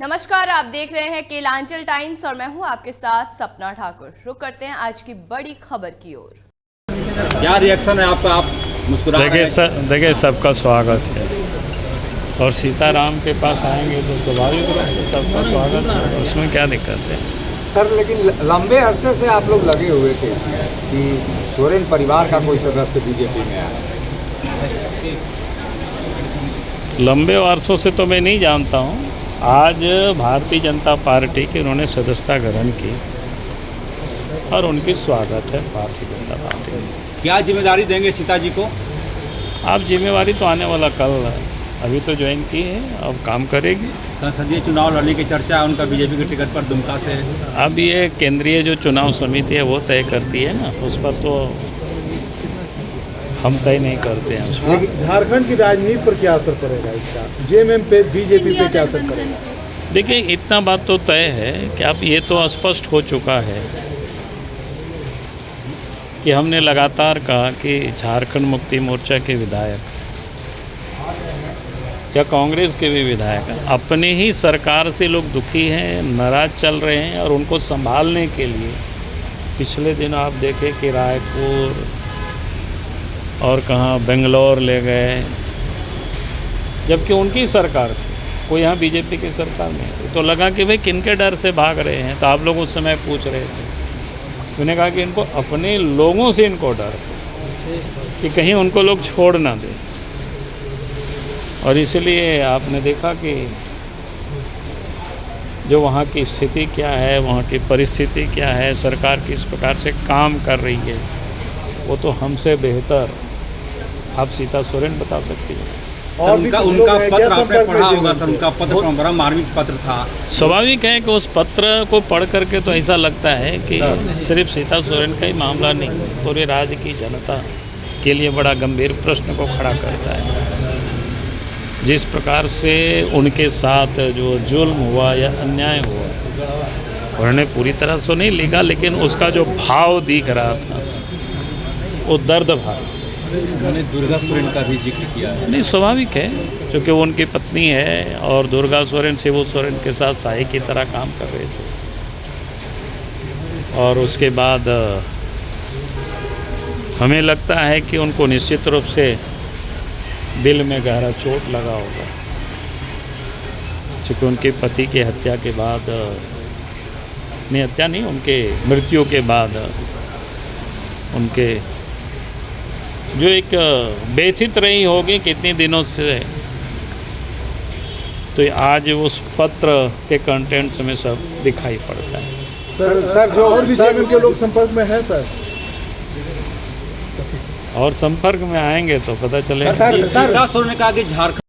नमस्कार, आप देख रहे हैं केलांचल टाइम्स और मैं हूं आपके साथ सपना ठाकुर। रुक करते हैं आज की बड़ी खबर की ओर। क्या रिएक्शन है आपका? आप मुस्कुरा रहे हैं। देखिए सबका स्वागत है और सीताराम के पास आएंगे तो स्वाभाविक रूप से सबका स्वागत है, उसमें क्या दिक्कत है सर। लेकिन लंबे अरसे से आप लोग लगे हुए थे इसमें कि सोरेन परिवार का कोई सदस्य बीजेपी में आया। लंबे वर्षों से तो मैं नहीं जानता हूँ। आज भारतीय जनता पार्टी की उन्होंने सदस्यता ग्रहण की और उनकी स्वागत है भारतीय जनता पार्टी में। क्या जिम्मेदारी देंगे सीता जी को? आप जिम्मेवारी तो आने वाला कल है, अभी तो ज्वाइन की है, अब काम करेगी। संसदीय चुनाव लड़ने की चर्चा है उनका बीजेपी के टिकट पर दुमका से। अब ये केंद्रीय जो चुनाव समिति है वो तय करती है ना, उस पर तो हम तय नहीं करते हैं। लेकिन झारखंड की राजनीति पर क्या असर पड़ेगा इसका? जेएमएम पे, बीजेपी पे क्या असर पड़ेगा? देखिए इतना बात तो तय है कि अब ये तो स्पष्ट हो चुका है कि हमने लगातार कहा कि झारखंड मुक्ति मोर्चा के विधायक या कांग्रेस के भी विधायक अपनी ही सरकार से लोग दुखी हैं, नाराज चल रहे हैं और उनको संभालने के लिए पिछले दिन आप देखें कि रायपुर और कहाँ बेंगलोर ले गए, जबकि उनकी सरकार थी, कोई यहाँ बीजेपी की सरकार नहीं थी। तो लगा कि भाई किनके डर से भाग रहे हैं, तो आप लोग उस समय पूछ रहे थे। मैंने कहा कि इनको अपने लोगों से इनको डर है कि कहीं उनको लोग छोड़ ना दें, और इसलिए आपने देखा कि जो वहाँ की स्थिति क्या है, वहाँ की परिस्थिति क्या है, सरकार किस प्रकार से काम कर रही है, वो तो हमसे बेहतर आप सीता सोरेन बता सकती है। और उनका पत्र आपने पढ़ा होगा सर, उनका पत्र बड़ा मार्मिक पत्र था। स्वाभाविक है कि उस पत्र को पढ़ करके तो ऐसा लगता है कि सिर्फ सीता सोरेन का ही मामला नहीं, पूरे राज्य की जनता के लिए बड़ा गंभीर प्रश्न को खड़ा करता है। जिस प्रकार से उनके साथ जो जुल्म हुआ या अन्याय हुआ, उन्होंने पूरी तरह से नहीं लिखा, लेकिन उसका जो भाव दिख रहा था वो दर्द भाव। उन्होंने दुर्गा सोरेन का भी जिक्र किया है। नहीं, स्वाभाविक है, क्योंकि वो उनकी पत्नी है और दुर्गा सोरेन शिबू सोरेन के साथ साई की तरह काम कर रहे थे। और उसके बाद हमें लगता है कि उनको निश्चित रूप से दिल में गहरा चोट लगा होगा, क्योंकि उनके पति की हत्या के बाद, नहीं हत्या नहीं, उनके मृत्यु के बाद उनके जो एक व्यथित रही होगी कितने दिनों से, तो आज उस पत्र के कंटेंट्स में सब दिखाई पड़ता है। सर जो और भी जेएमएम के लोग संपर्क में हैं सर, और संपर्क में आएंगे तो पता चलेगा। सीता सोरेन ने कहा कि झारखंड